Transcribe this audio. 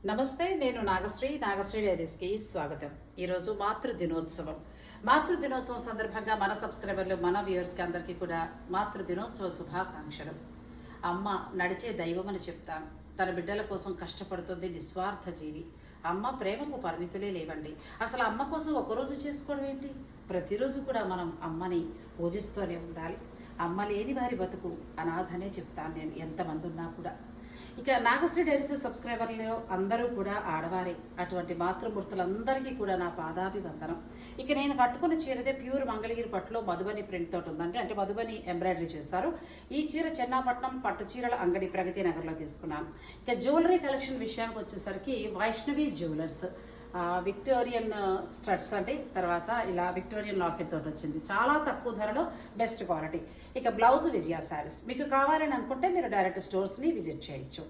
నమస్తే, నేను నాగశ్రీ డైరీస్కి స్వాగతం. ఈరోజు మాతృదినోత్సవం. మాతృదినోత్సవం సందర్భంగా మన సబ్స్క్రైబర్లు, మన వ్యూవర్స్కి అందరికీ కూడా మాతృదినోత్సవ శుభాకాంక్షలు. అమ్మ నడిచే దైవం అని చెప్తాను. తన బిడ్డల కోసం కష్టపడుతుంది, నిస్వార్థ జీవి. అమ్మ ప్రేమకు పరిమితులే లేవండి. అసలు అమ్మ కోసం ఒకరోజు చేసుకోవడం ఏంటి? ప్రతిరోజు కూడా మనం అమ్మని పూజిస్తూనే ఉండాలి. అమ్మ లేని వారి బతుకు అనాథనే చెప్తాను నేను, ఎంతమంది ఉన్నా కూడా. ఇక నాగశ్రీ డైరీస్ సబ్స్క్రైబర్లు అందరూ కూడా ఆడవారే. అటువంటి మాతృమూర్తులందరికీ కూడా నా పాదాభివందనం. ఇక నేను కట్టుకున్న చీరదే ప్యూర్ మంగళగిరి పట్టులో మధుబని ప్రింట్ తోటి ఉందండి, అంటే మధుబని ఎంబ్రాయిడరీ చేస్తారు. ఈ చీర చెన్నాపట్నం పట్టు చీరల అంగడి ప్రగతి నగర్లో తీసుకున్నాను. ఇక జ్యువెలరీ కలెక్షన్ విషయానికి వచ్చేసరికి వైష్ణవి జ్యువెలర్స్ విక్టోరియన్ స్టడ్స్ అంటే, తర్వాత ఇలా విక్టోరియన్ లాకెట్ తోటి వచ్చింది. చాలా తక్కువ ధరలో బెస్ట్ క్వాలిటీ. ఇక బ్లౌజ్ విజయ శారీస్. మీకు కావాలని అనుకుంటే మీరు డైరెక్ట్ స్టోర్స్ని విజిట్ చేయొచ్చు.